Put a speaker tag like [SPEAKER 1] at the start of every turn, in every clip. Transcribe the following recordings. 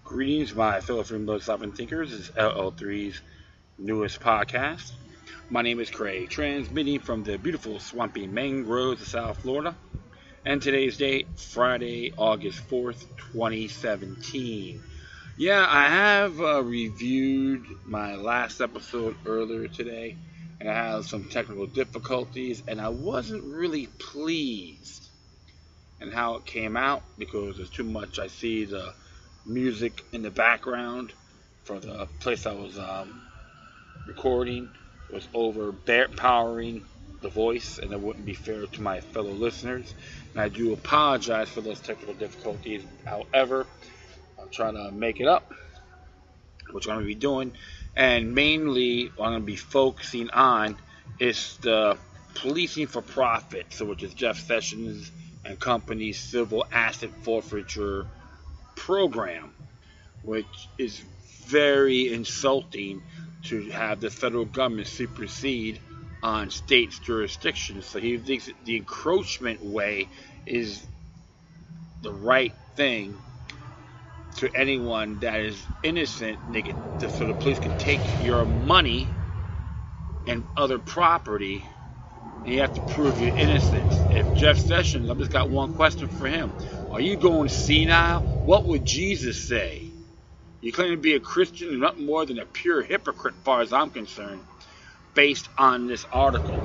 [SPEAKER 1] Greetings, my fellow free blood sovereign thinkers. This is LL3's newest podcast. My name is Craig, transmitting from the beautiful swampy mangroves of South Florida. And today's date, Friday, August 4th, 2017. Yeah, I have reviewed my last episode earlier today, and I had some technical difficulties, and I wasn't really pleased in how it came out because there's too much. I see the music in the background for the place I was recording was overpowering the voice, and it wouldn't be fair to my fellow listeners. And I do apologize for those technical difficulties. However, I'm trying to make it up, which I'm going to be doing. And mainly, what I'm going to be focusing on is the policing for profit, so which is Jeff Sessions and company's civil asset forfeiture program, which is very insulting to have the federal government supersede on states' jurisdictions. So he thinks the encroachment way is the right thing to anyone that is innocent. So the police can take your money and other property, and you have to prove your innocence. If Jeff Sessions, I've just got one question for him. Are you going senile? What would Jesus say? You claim to be a Christian and nothing more than a pure hypocrite as far as I'm concerned, based on this article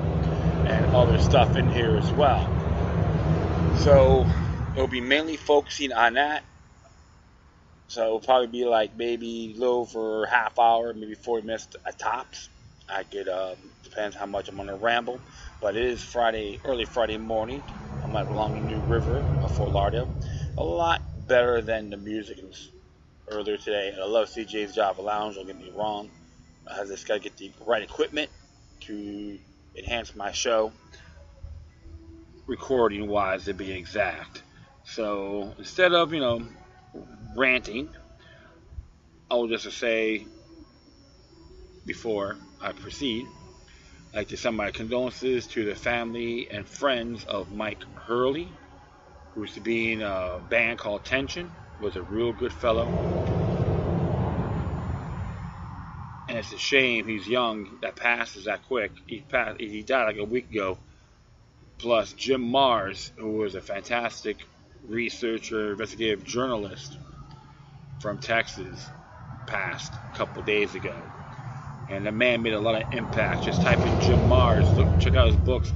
[SPEAKER 1] and other stuff in here as well. So it'll be mainly focusing on that. So it'll probably be like maybe a little over half hour, maybe 40 minutes at tops. I could, depends how much I'm going to ramble. But it is Friday, early Friday morning. I'm at along the New River of Fort Lauderdale. A lot better than the music earlier today. And I love CJ's Java Lounge, don't get me wrong. I just got to get the right equipment to enhance my show, recording wise to be exact. So instead of, ranting, I will just say before I proceed, I'd like to send my condolences to the family and friends of Mike Hurley, who used to be in a band called Tension, was a real good fellow. And it's a shame he's young, that passes that quick. He died like a week ago. Plus Jim Mars, who was a fantastic researcher, investigative journalist from Texas, passed a couple days ago. And the man made a lot of impact. Just type in Jim Mars, check out his books,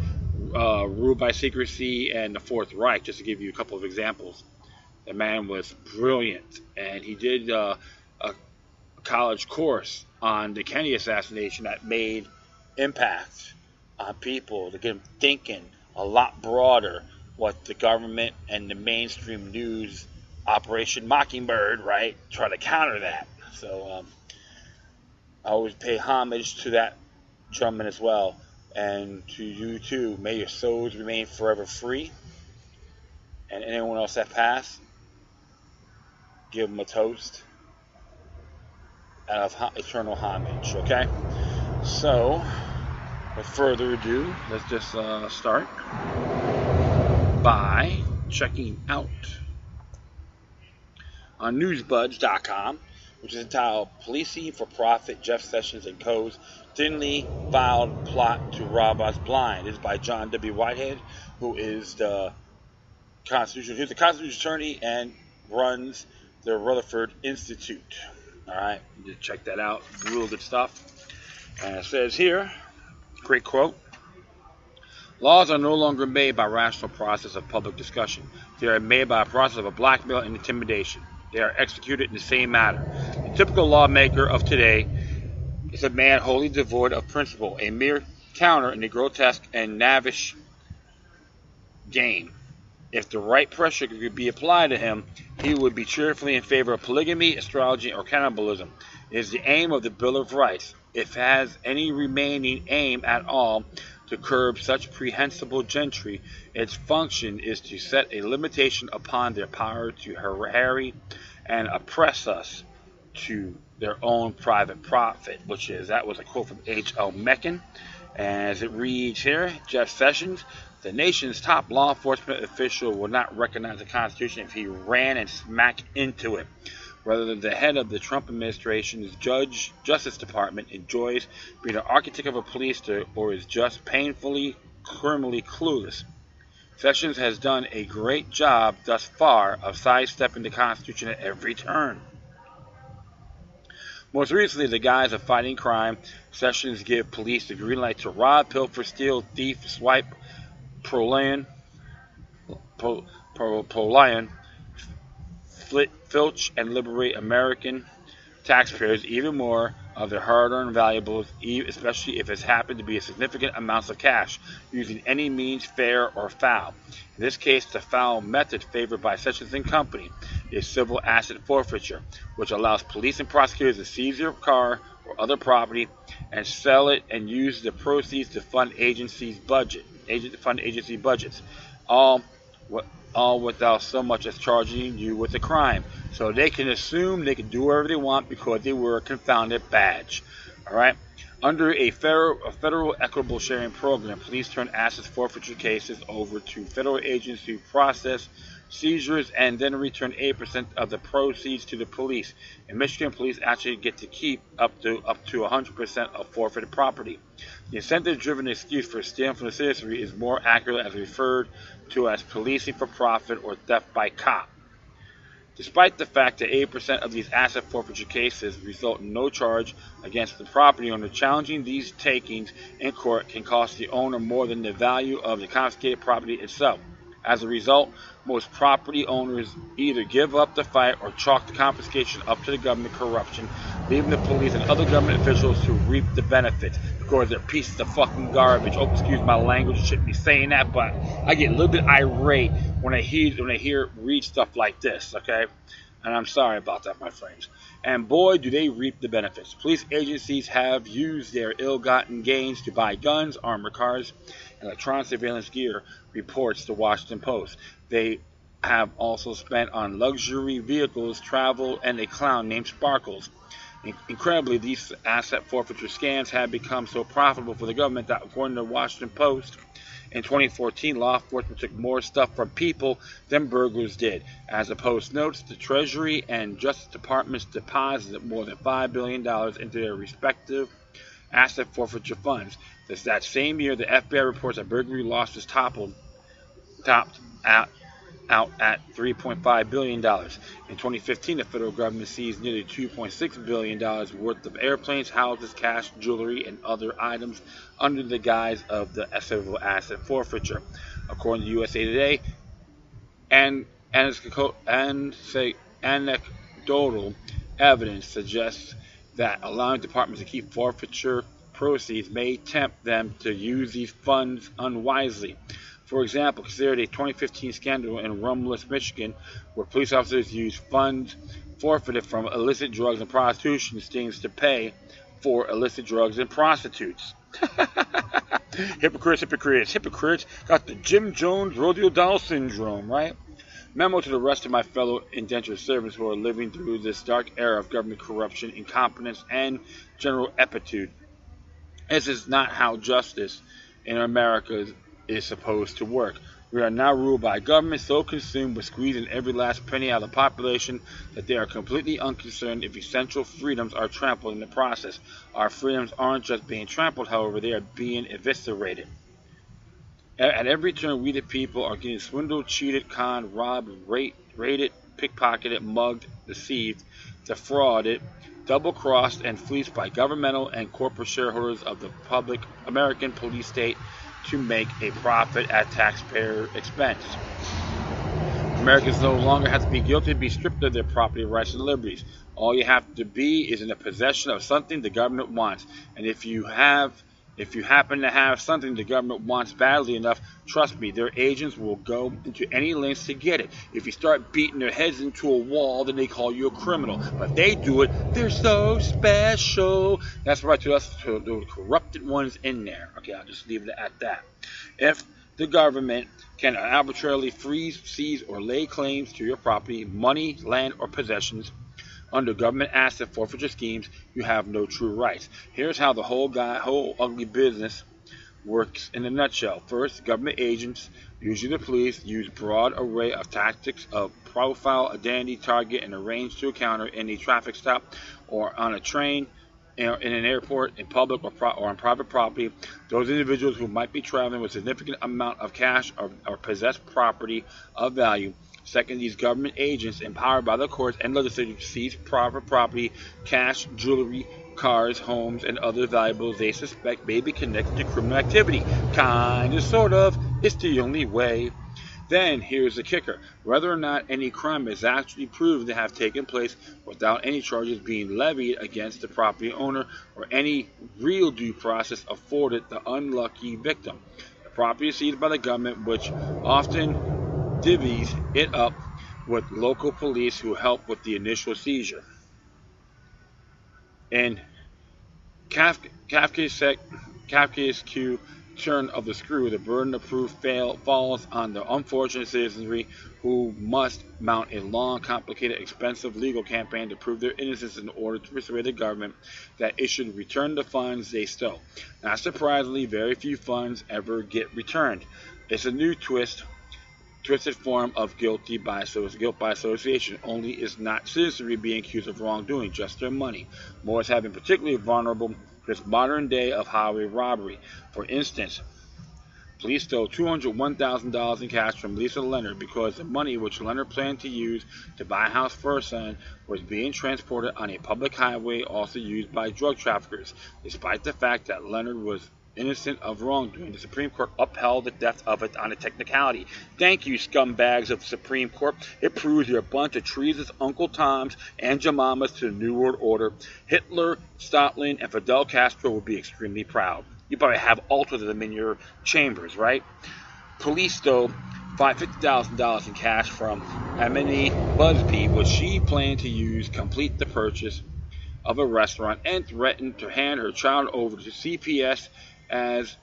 [SPEAKER 1] Ruled by Secrecy and The Fourth Reich, just to give you a couple of examples. The man was brilliant, and he did a college course on the Kennedy assassination that made impact on people to get them thinking a lot broader what the government and the mainstream news, Operation Mockingbird, right, try to counter that. So I always pay homage to that gentleman as well, and to you too. May your souls remain forever free, and anyone else that passed, give them a toast out of eternal homage. Okay, so with further ado, let's just start by checking out on newsbuds.com, which is entitled Policing for Profit, Jeff Sessions and Co.'s Thinly Veiled Plot to Rob Us Blind. This is by John W. Whitehead, who is the constitutional attorney and runs the Rutherford Institute. Alright, just check that out. Real good stuff. And it says here, great quote: laws are no longer made by rational process of public discussion. They are made by a process of blackmail and intimidation. They are executed in the same manner. The typical lawmaker of today is a man wholly devoid of principle, a mere counter in the grotesque and knavish game. If the right pressure could be applied to him, he would be cheerfully in favor of polygamy, astrology, or cannibalism. It is the aim of the Bill of Rights, if it has any remaining aim at all, to curb such prehensible gentry. Its function is to set a limitation upon their power to harry and oppress us to their own private profit, that was a quote from H.L. Mencken. And as it reads here, Jeff Sessions, the nation's top law enforcement official, will not recognize the Constitution if he ran and smacked into it. Whether the head of the Trump administration's Justice Department enjoys being an architect of a police state or is just painfully, criminally clueless, Sessions has done a great job thus far of sidestepping the Constitution at every turn. Most recently, the guise of fighting crime, Sessions give police the green light to rob, pilfer, steal, thief, swipe, prolian, filch, and liberate American taxpayers even more of their hard-earned valuables, especially if it's happened to be a significant amounts of cash, using any means fair or foul. In this case, the foul method favored by Sessions and Company is civil asset forfeiture, which allows police and prosecutors to seize your car or other property and sell it and use the proceeds to fund agency budgets, all without so much as charging you with a crime. So they can assume they can do whatever they want because they were a confounded badge. Alright? Under a federal equitable sharing program, police turn asset forfeiture cases over to federal agents who process seizures and then return 8% of the proceeds to the police. In Michigan, police actually get to keep up to 100% of forfeited property. The incentive-driven excuse for stealing from the citizenry is more accurate as referred to as policing for profit or theft by cop. Despite the fact that 8% of these asset forfeiture cases result in no charge against the property owner, challenging these takings in court can cost the owner more than the value of the confiscated property itself. As a result, most property owners either give up the fight or chalk the confiscation up to the government corruption, leaving the police and other government officials to reap the benefits because they're pieces of fucking garbage. Oh, excuse my language, shouldn't be saying that, but I get a little bit irate when I read stuff like this, okay? And I'm sorry about that, my friends. And boy, do they reap the benefits. Police agencies have used their ill-gotten gains to buy guns, armored cars, electronic surveillance gear, reports the Washington Post. They have also spent on luxury vehicles, travel, and a clown named Sparkles. Incredibly, these asset forfeiture scams have become so profitable for the government that, according to the Washington Post, in 2014, law enforcement took more stuff from people than burglars did. As the Post notes, the Treasury and Justice Departments deposited more than $5 billion into their respective asset forfeiture funds. That same year, the FBI reports that burglary losses topped out at $3.5 billion. In 2015, the federal government seized nearly $2.6 billion worth of airplanes, houses, cash, jewelry, and other items under the guise of the civil asset forfeiture. According to USA Today, anecdotal evidence suggests that allowing departments to keep forfeiture proceeds may tempt them to use these funds unwisely. For example, consider a 2015 scandal in Romulus, Michigan, where police officers used funds forfeited from illicit drugs and prostitution stings to pay for illicit drugs and prostitutes. Hypocrites got the Jim Jones Rodeo Doll syndrome, right? Memo to the rest of my fellow indentured servants who are living through this dark era of government corruption, incompetence, and general ineptitude. This is not how justice in America is supposed to work. We are now ruled by a government so consumed with squeezing every last penny out of the population that they are completely unconcerned if essential freedoms are trampled in the process. Our freedoms aren't just being trampled, however, they are being eviscerated. At every turn, we the people are getting swindled, cheated, conned, robbed, raided, pickpocketed, mugged, deceived, defrauded, double-crossed, and fleeced by governmental and corporate shareholders of the public American police state to make a profit at taxpayer expense. Americans no longer have to be guilty to be stripped of their property rights and liberties. All you have to be is in the possession of something the government wants. And if you happen to have something the government wants badly enough, trust me, their agents will go into any lengths to get it. If you start beating their heads into a wall, then they call you a criminal. But if they do it, they're so special. That's right to us, to the corrupted ones in there. Okay, I'll just leave it at that. If the government can arbitrarily freeze, seize, or lay claims to your property, money, land, or possessions, under government asset forfeiture schemes, you have no true rights. Here's how the whole ugly business works in a nutshell. First, government agents, usually the police, use broad array of tactics of profile, identity, target, and arrange to encounter in a traffic stop or on a train, in an airport, in public or on private property, those individuals who might be traveling with significant amount of cash or possess property of value. Second, these government agents, empowered by the courts and legislature, seize private property, cash, jewelry, cars, homes, and other valuables they suspect may be connected to criminal activity. Kinda, sort of. It's the only way. Then, here's the kicker. Whether or not any crime is actually proved to have taken place without any charges being levied against the property owner or any real due process afforded the unlucky victim. The property is seized by the government, which often divvies it up with local police who help with the initial seizure. In Kafkaesque turn of the screw, the burden of proof falls on the unfortunate citizenry who must mount a long, complicated, expensive legal campaign to prove their innocence in order to persuade the government that it should return the funds they stole. Not surprisingly, very few funds ever get returned. It's a new twisted form of guilt by association, only is not citizenry being accused of wrongdoing, just their money. Moors have been particularly vulnerable to this modern day of highway robbery. For instance, police stole $201,000 in cash from Lisa Leonard because the money which Leonard planned to use to buy a house for her son was being transported on a public highway also used by drug traffickers. Despite the fact that Leonard was innocent of wrongdoing, the Supreme Court upheld the death of it on a technicality. Thank you, scumbags of the Supreme Court. It proves you're a bunch of treasonous Uncle Toms and Jemamas to the New World Order. Hitler, Stalin, and Fidel Castro would be extremely proud. You probably have altars of them in your chambers, right? Police stole $50,000 in cash from Emily Busby, which she planned to use to complete the purchase of a restaurant, and threatened to hand her child over to CPS as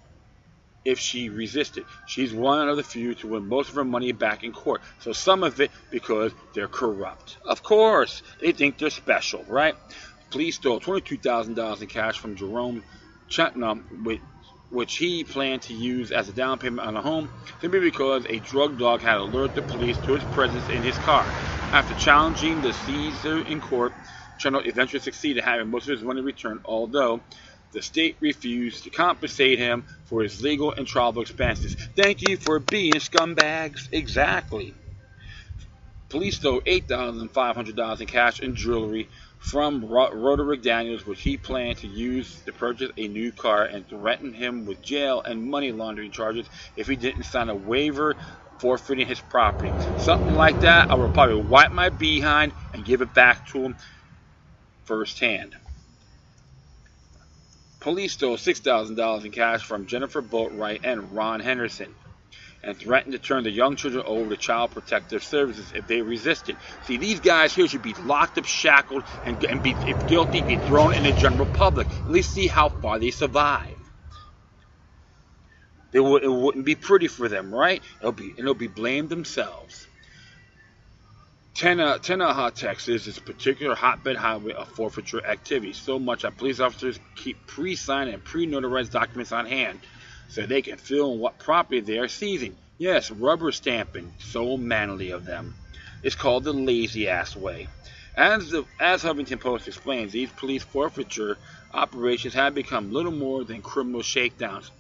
[SPEAKER 1] if she resisted. She's one of the few to win most of her money back in court. So some of it because they're corrupt. Of course, they think they're special, right? Police stole $22,000 in cash from Jerome Chetnam, which he planned to use as a down payment on a home, simply because a drug dog had alerted the police to his presence in his car. After challenging the seizure in court, Chetnam eventually succeeded, having most of his money returned, although the state refused to compensate him for his legal and travel expenses. Thank you for being scumbags. Exactly. Police stole $8,500 in cash and jewelry from Roderick Daniels, which he planned to use to purchase a new car, and threatened him with jail and money laundering charges if he didn't sign a waiver forfeiting his property. Something like that, I would probably wipe my behind and give it back to him firsthand. Police stole $6,000 in cash from Jennifer Boatwright and Ron Henderson, and threatened to turn the young children over to Child Protective Services if they resisted. See, these guys here should be locked up, shackled, and be, if guilty, be thrown in the general public. At least see how far they survive. It wouldn't be pretty for them, right? It'll be blamed themselves. Tenaha, Texas is a particular hotbed highway of forfeiture activity, so much that police officers keep pre-signed and pre-notarized documents on hand so they can fill in what property they are seizing. Yes, rubber stamping, so manly of them. It's called the lazy-ass way. As Huffington Post explains, these police forfeiture operations have become little more than criminal shakedowns.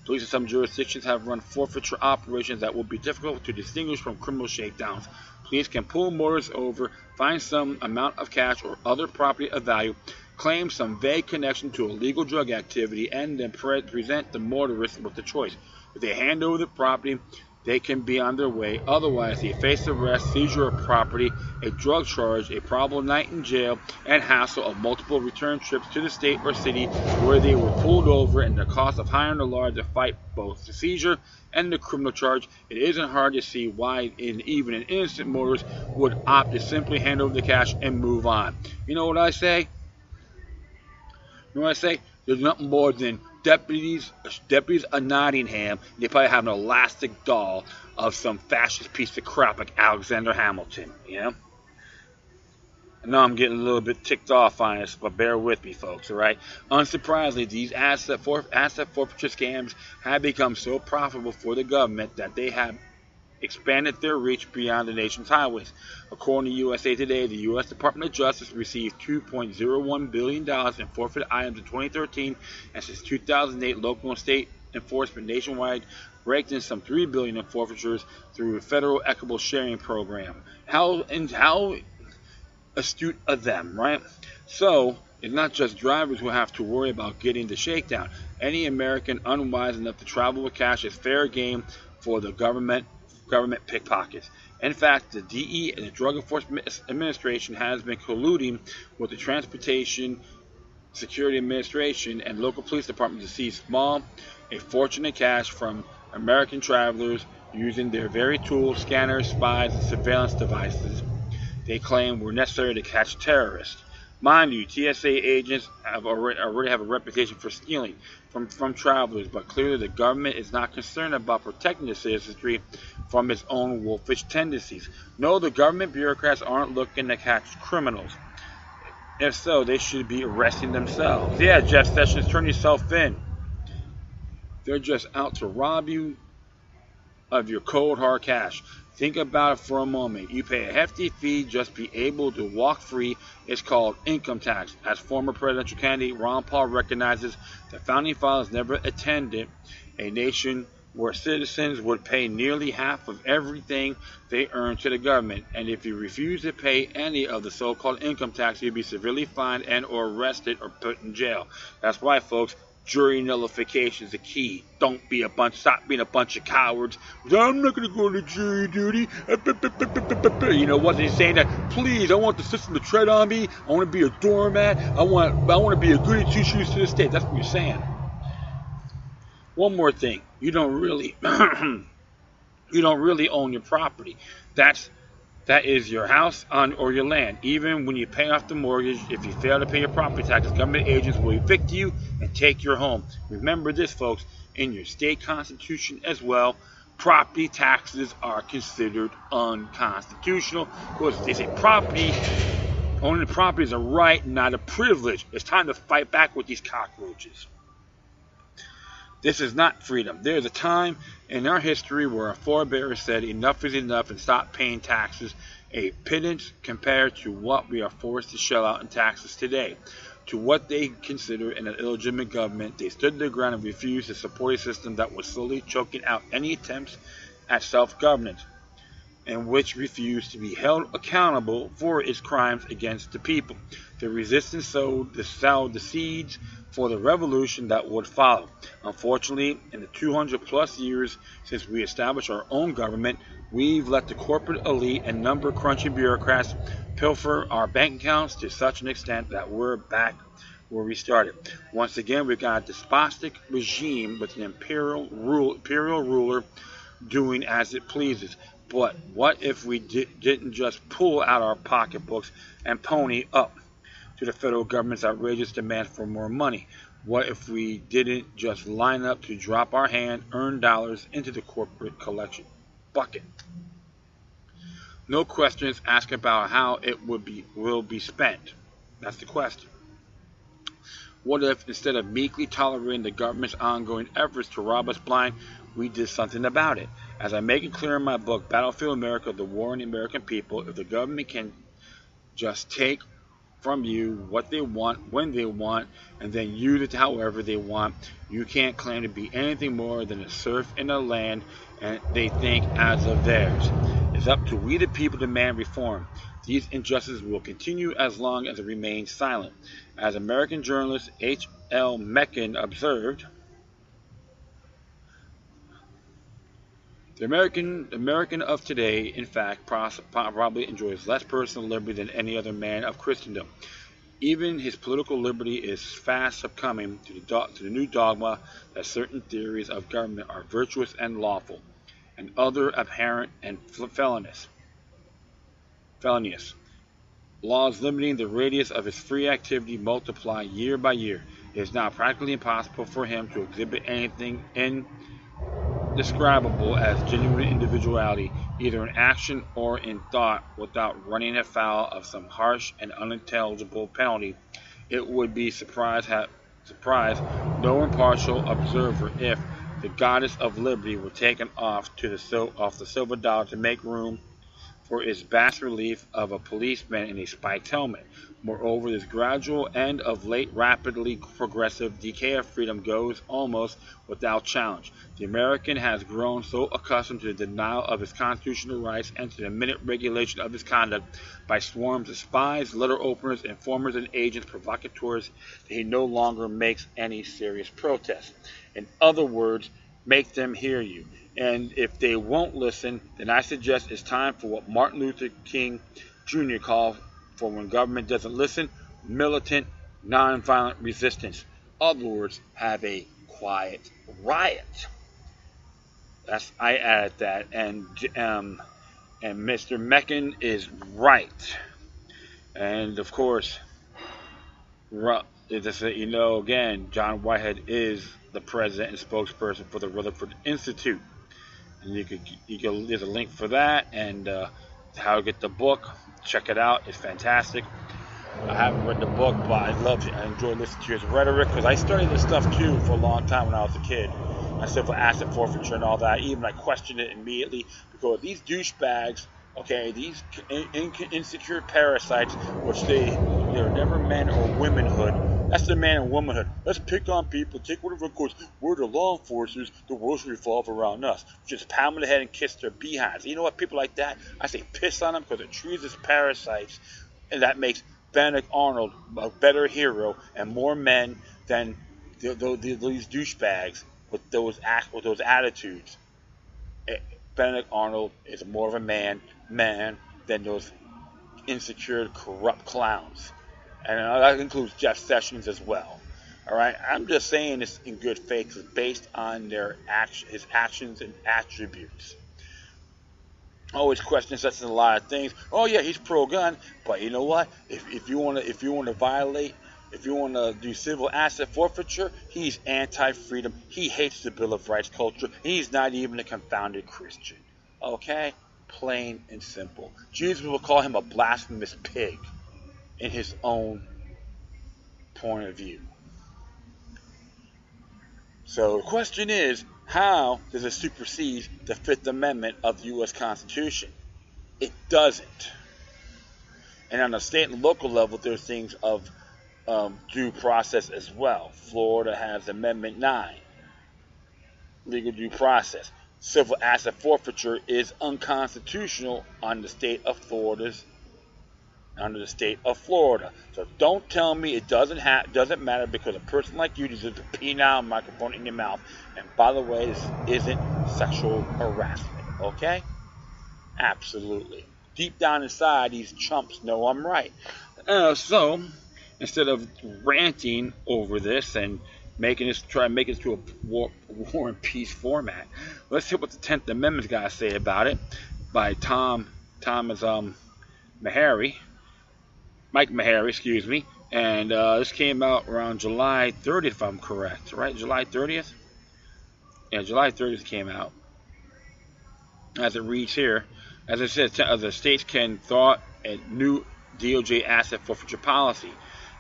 [SPEAKER 1] Police in some jurisdictions have run forfeiture operations that will be difficult to distinguish from criminal shakedowns. Police can pull motorists over, find some amount of cash or other property of value, claim some vague connection to illegal drug activity, and then present the motorist with the choice. If they hand over the property, they can be on their way. Otherwise, they face arrest, seizure of property, a drug charge, a probable night in jail, and hassle of multiple return trips to the state or city where they were pulled over, and the cost of hiring a lawyer to fight both the seizure and the criminal charge. It isn't hard to see why even an innocent motorist would opt to simply hand over the cash and move on. You know what I say? There's nothing more than deputies of Nottingham. They probably have an elastic doll of some fascist piece of crap like Alexander Hamilton, you know? I know I'm getting a little bit ticked off on this, but bear with me, folks, all right? Unsurprisingly, these asset forfeiture scams have become so profitable for the government that they have expanded their reach beyond the nation's highways. According to USA Today, the U.S. Department of Justice received $2.01 billion in forfeited items in 2013, and since 2008, local and state enforcement nationwide raked in some $3 billion in forfeitures through a federal equitable sharing program. How astute of them, right? So it's not just drivers who have to worry about getting the shakedown. Any American unwise enough to travel with cash is fair game for the government pickpockets. In fact, the DE and the Drug Enforcement Administration has been colluding with the Transportation Security Administration and local police departments to seize a fortune in cash from American travelers using their very tools, scanners, spies, and surveillance devices they claim were necessary to catch terrorists. Mind you, TSA agents already have a reputation for stealing from travelers, but clearly the government is not concerned about protecting the citizenry from its own wolfish tendencies. No, the government bureaucrats aren't looking to catch criminals. If so, they should be arresting themselves. Yeah, Jeff Sessions, turn yourself in. They're just out to rob you of your cold hard cash. Think about it for a moment. You pay a hefty fee just to be able to walk free. It's called income tax. As former presidential candidate Ron Paul recognizes, the founding fathers never attended a nation where citizens would pay nearly half of everything they earn to the government. And if you refuse to pay any of the so-called income tax, you'll be severely fined and or arrested or put in jail. That's why, folks, jury nullification is the key. Stop being a bunch of cowards. I'm not going to go to jury duty. You know, wasn't he saying that? Please, I want the system to tread on me. I want to be a doormat. I want to be a goody two shoes to the state. That's what you're saying. One more thing. You don't really own your property. That is your house or your land. Even when you pay off the mortgage, if you fail to pay your property taxes, government agents will evict you and take your home. Remember this, folks, in your state constitution as well, property taxes are considered unconstitutional because they say owning the property is a right, not a privilege. It's time to fight back with these cockroaches. This is not freedom. There is a time in our history where our forebears said enough is enough and stopped paying taxes, a pittance compared to what we are forced to shell out in taxes today. To what they consider an illegitimate government, they stood their ground and refused to support a system that was slowly choking out any attempts at self-governance, and which refused to be held accountable for its crimes against the people. The resistance sowed the seeds for the revolution that would follow. Unfortunately, in the 200 plus years since we established our own government, we've let the corporate elite and number-crunching bureaucrats pilfer our bank accounts to such an extent that we're back where we started. Once again, we've got a despotic regime with an imperial ruler doing as it pleases. But what if we didn't just pull out our pocketbooks and pony up to the federal government's outrageous demand for more money? What if we didn't just line up to drop our hand-earned dollars into the corporate collection bucket? No questions asked about how it will be spent. That's the question. What if, instead of meekly tolerating the government's ongoing efforts to rob us blind, we did something about it? As I make it clear in my book, Battlefield America, The War on the American People, if the government can just take from you what they want, when they want, and then use it however they want, you can't claim to be anything more than a serf in a land and they think as of theirs. It's up to we the people to demand reform. These injustices will continue as long as it remains silent. As American journalist H.L. Mencken observed, the American of today, in fact, probably enjoys less personal liberty than any other man of Christendom. Even his political liberty is fast succumbing to the new dogma that certain theories of government are virtuous and lawful, and other abhorrent and felonious. Laws limiting the radius of his free activity multiply year by year. It is now practically impossible for him to exhibit anything in describable as genuine individuality, either in action or in thought, without running afoul of some harsh and unintelligible penalty. It would be surprise no impartial observer if the goddess of liberty were taken off the silver dollar to make room for its bas relief of a policeman in a spiked helmet. Moreover, this gradual and of late rapidly progressive decay of freedom goes almost without challenge. The American has grown so accustomed to the denial of his constitutional rights and to the minute regulation of his conduct by swarms of spies, letter openers, informers, and agents provocateurs that he no longer makes any serious protest. In other words, make them hear you. And if they won't listen, then I suggest it's time for what Martin Luther King Jr. called for when government doesn't listen: militant, nonviolent resistance. In other words, have a quiet riot. I added that, and Mr. Meccan is right. And of course, again, John Whitehead is the president and spokesperson for the Rutherford Institute. And there's a link for that, and how to get the book. Check it out; it's fantastic. I haven't read the book, but I enjoy listening to his rhetoric, because I studied this stuff too for a long time when I was a kid. I said for asset forfeiture and all that. Even I questioned it immediately, because these douchebags, okay, these insecure parasites, which they're never men or womanhood. That's the man and womanhood. Let's pick on people, take whatever course. We're the law enforcers, the world should revolve around us. Just pound them in the head and kiss their behinds. You know what, people like that, I say piss on them, because it treats as parasites, and that makes Benedict Arnold a better hero and more men than these douchebags with those attitudes. Benedict Arnold is more of a man than those insecure, corrupt clowns. And that includes Jeff Sessions as well. All right, I'm just saying this in good faith, because based on his actions and attributes. I always question such a lot of things. Oh yeah, he's pro-gun, but you know what? If you want to do civil asset forfeiture, he's anti-freedom. He hates the Bill of Rights culture. He's not even a confounded Christian. Okay, plain and simple. Jesus will call him a blasphemous pig in his own point of view. So the question is, how does it supersede the Fifth Amendment of the U.S. Constitution? It doesn't. And on the state and local level, there's things of due process as well. Florida has Amendment 9, legal due process. Civil asset forfeiture is unconstitutional under the state of Florida. So don't tell me it doesn't matter, because a person like you deserves a penile microphone in your mouth. And by the way, this isn't sexual harassment, okay? Absolutely. Deep down inside, these chumps know I'm right. So instead of ranting over this and try to make it to a war and peace format, let's hear what the 10th Amendment's got to say about it, by Mike Maharrey, excuse me, and this came out around July 30th, if I'm correct, right? July 30th? Yeah, July 30th came out. As it reads here, as it says, the states can thwart a new DOJ asset forfeiture policy.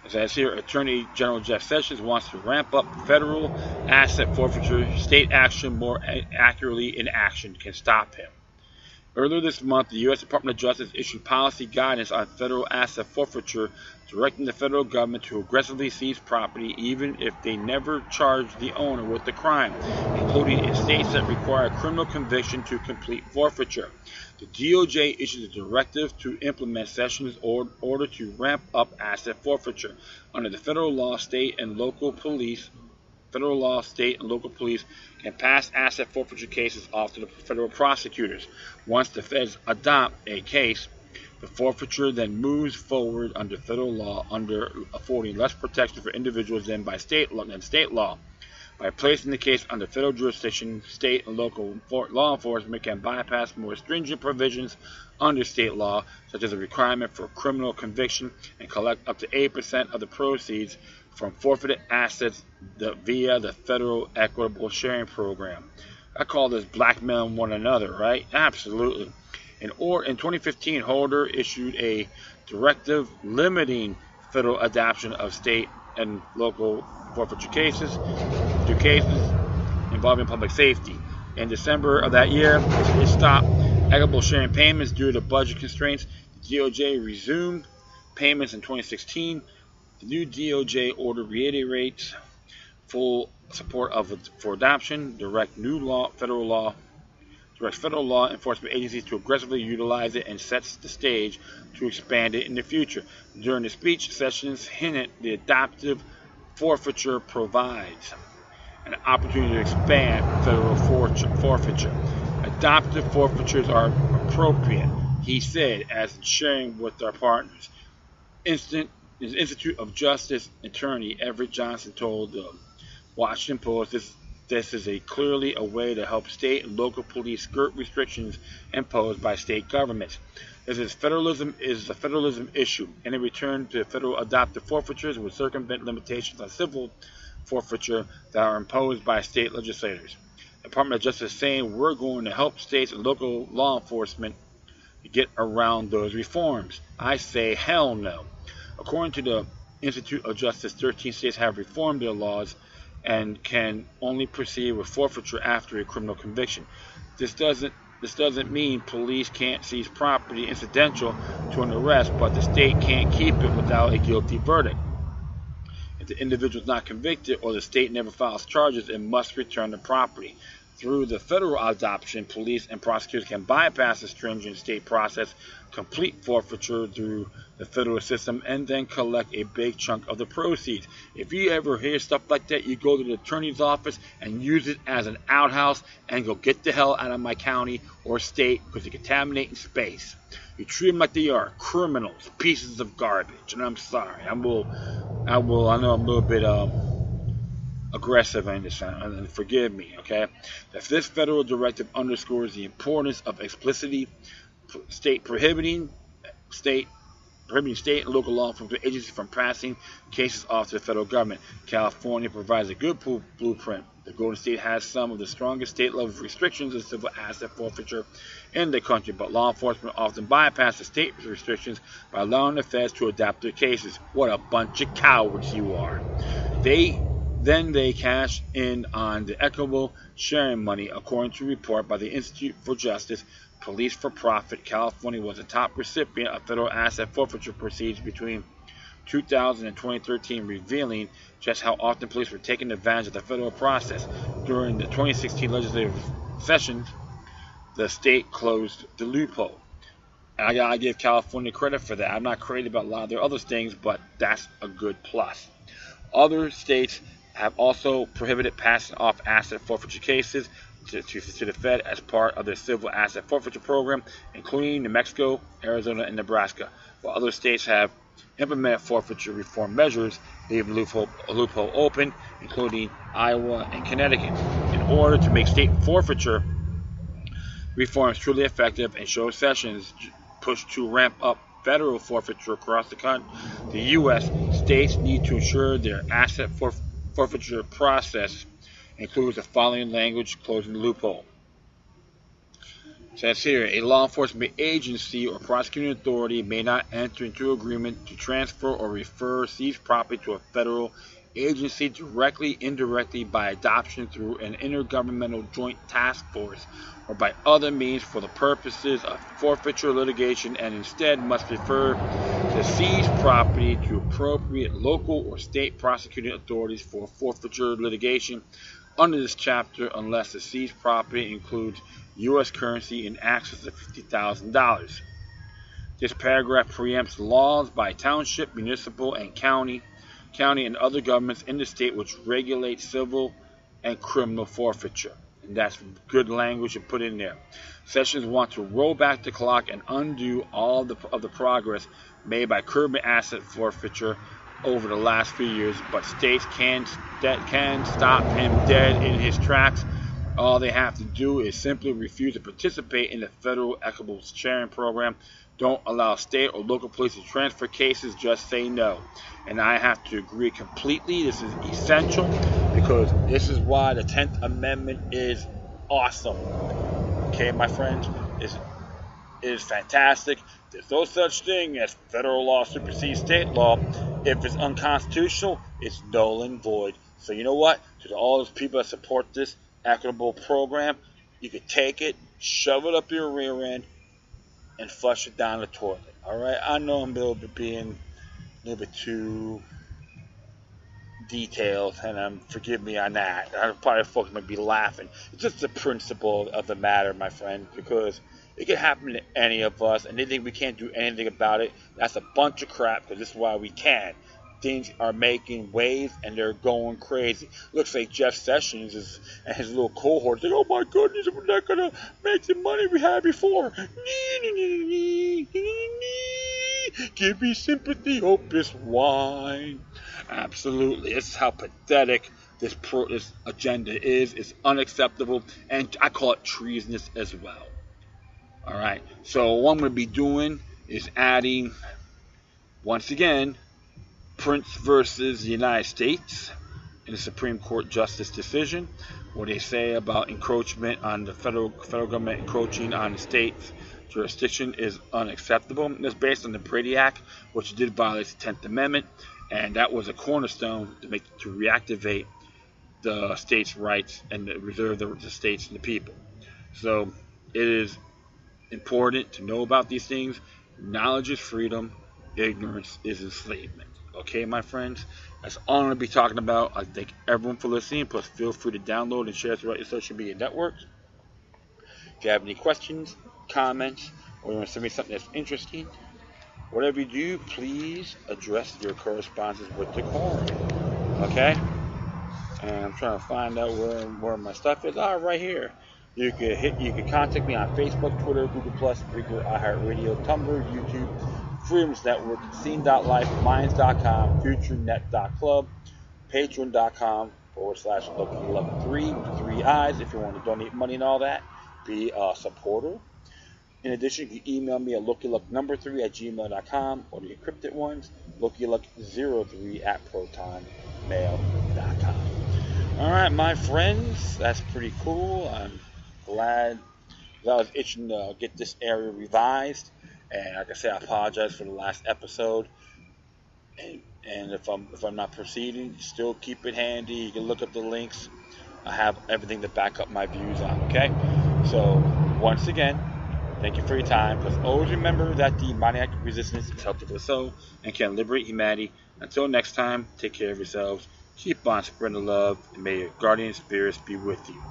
[SPEAKER 1] As I see here, Attorney General Jeff Sessions wants to ramp up federal asset forfeiture. State action, more accurately, inaction can stop him. Earlier this month, the U.S. Department of Justice issued policy guidance on federal asset forfeiture, directing the federal government to aggressively seize property even if they never charge the owner with the crime, including in states that require criminal conviction to complete forfeiture. The DOJ issued a directive to implement Sessions' order to ramp up asset forfeiture. Under the federal law, state and local police can pass asset forfeiture cases off to the federal prosecutors. Once the feds adopt a case, the forfeiture then moves forward under federal law, affording less protection for individuals than state law. By placing the case under federal jurisdiction, state and local law enforcement can bypass more stringent provisions under state law, such as a requirement for criminal conviction, and collect up to 8% of the proceeds from forfeited assets via the federal equitable sharing program. I call this blackmailing one another, right? Absolutely. In 2015, Holder issued a directive limiting federal adoption of state and local forfeiture cases to cases involving public safety. In December of that year, it stopped equitable sharing payments due to budget constraints. The DOJ resumed payments in 2016. The new DOJ order reiterates full support for adoption, directs federal law enforcement agencies to aggressively utilize it, and sets the stage to expand it in the future. During the speech, Sessions hinted the adoptive forfeiture provides an opportunity to expand federal forfeiture. Adoptive forfeitures are appropriate, he said, as in sharing with our partners. Institute of Justice attorney Everett Johnson told the Washington Post this is clearly a way to help state and local police skirt restrictions imposed by state governments. This is a federalism issue. Any return to federal adoptive forfeitures would circumvent limitations on civil forfeiture that are imposed by state legislators. The Department of Justice is saying we're going to help states and local law enforcement get around those reforms. I say hell no. According to the Institute of Justice, 13 states have reformed their laws and can only proceed with forfeiture after a criminal conviction. This doesn't mean police can't seize property incidental to an arrest, but the state can't keep it without a guilty verdict. If the individual is not convicted or the state never files charges, it must return the property. Through the federal adoption, police and prosecutors can bypass the stringent state process, complete forfeiture through the federal system, and then collect a big chunk of the proceeds. If you ever hear stuff like that, you go to the attorney's office and use it as an outhouse and go get the hell out of my county or state because you're contaminating space. You treat them like they are criminals, pieces of garbage. And I'm sorry. I know I'm a little bit aggressive in this, and forgive me, okay? That this federal directive underscores the importance of explicitly prohibiting state and local law enforcement agencies from passing cases off to the federal government. California provides a good blueprint. The Golden State has some of the strongest state-level restrictions of civil asset forfeiture in the country, but law enforcement often bypass the state restrictions by allowing the feds to adapt their cases. What a bunch of cowards you are. Then they cash in on the equitable sharing money. According to a report by the Institute for Justice, Police for Profit, California was the top recipient of federal asset forfeiture proceeds between 2000 and 2013, revealing just how often police were taking advantage of the federal process. During the 2016 legislative session, the state closed the loophole. And I gotta give California credit for that. I'm not crazy about a lot of their other things, but that's a good plus. Other states have also prohibited passing off asset forfeiture cases to the Fed as part of their civil asset forfeiture program, including New Mexico, Arizona, and Nebraska, while other states have implemented forfeiture reform measures, leaving a loophole open, including Iowa and Connecticut. In order to make state forfeiture reforms truly effective and show Sessions push to ramp up federal forfeiture across the U.S., states need to ensure their asset forfeiture process includes the following language closing the loophole. It says here, a law enforcement agency or prosecuting authority may not enter into agreement to transfer or refer seized property to a federal agency directly, indirectly, by adoption through an intergovernmental joint task force, or by other means for the purposes of forfeiture litigation, and instead must refer the seized property to appropriate local or state prosecuting authorities for forfeiture litigation under this chapter unless the seized property includes U.S. currency in excess of $50,000. This paragraph preempts laws by township, municipal, and county and other governments in the state which regulate civil and criminal forfeiture. And that's good language to put in there. Sessions want to roll back the clock and undo all of the progress made by curbing asset forfeiture over the last few years, but states can stop him dead in his tracks. All they have to do is simply refuse to participate in the federal equitable sharing program. Don't allow state or local police to transfer cases, just say no. And I have to agree completely. This is essential because this is why the 10th Amendment is awesome. Okay, my friends, it is fantastic. There's no such thing as federal law supersedes state law. If it's unconstitutional, it's null and void. So you know what? To all those people that support this equitable program, you can take it, shove it up your rear end, and flush it down the toilet. All right? I know I'm being a little bit too detailed, and forgive me on that. Probably folks might be laughing. It's just the principle of the matter, my friend, because it can happen to any of us, and they think we can't do anything about it. That's a bunch of crap, because this is why we can. Things are making waves, and they're going crazy. Looks like Jeff Sessions and his little cohorts like, oh my goodness, we're not going to make the money we had before. Give me sympathy, opus wine. Absolutely. This is how pathetic this agenda is. It's unacceptable, and I call it treasonous as well. All right. So what I'm going to be doing is adding, once again, Printz versus the United States in the Supreme Court Justice decision, what they say about encroachment on the federal government encroaching on the state's jurisdiction is unacceptable. It's based on the Brady Act, which did violate the 10th Amendment, and that was a cornerstone to reactivate the states' rights and reserve the states and the people. So it is important to know about these things. Knowledge is freedom. Ignorance is enslavement. Okay, my friends? That's all I'm going to be talking about. I thank everyone for listening. Plus, feel free to download and share throughout your social media networks. If you have any questions, comments, or you want to send me something that's interesting, whatever you do, please address your correspondence with the court. Okay? And I'm trying to find out where my stuff is. Right here. You can contact me on Facebook, Twitter, Google+, Breaker, iHeartRadio, Tumblr, YouTube, Freedoms Network, Scene.life, Minds.com, FutureNet.club, Patreon.com/LuckyLuck3 with 3 eyes if you want to donate money and all that. Be a supporter. In addition, you can email me at LuckyLuck3@gmail.com or the encrypted ones, LuckyLuck03@ProtonMail.com. All right, my friends, that's pretty cool. I'm glad that I was itching to get this area revised. And like I said, I apologize for the last episode. And if I'm not proceeding, still keep it handy. You can look up the links. I have everything to back up my views on. Okay. So once again, thank you for your time. Because always remember that the demoniac resistance is healthy for the soul and can liberate humanity. Until next time, take care of yourselves. Keep on spreading love, and may your guardian spirits be with you.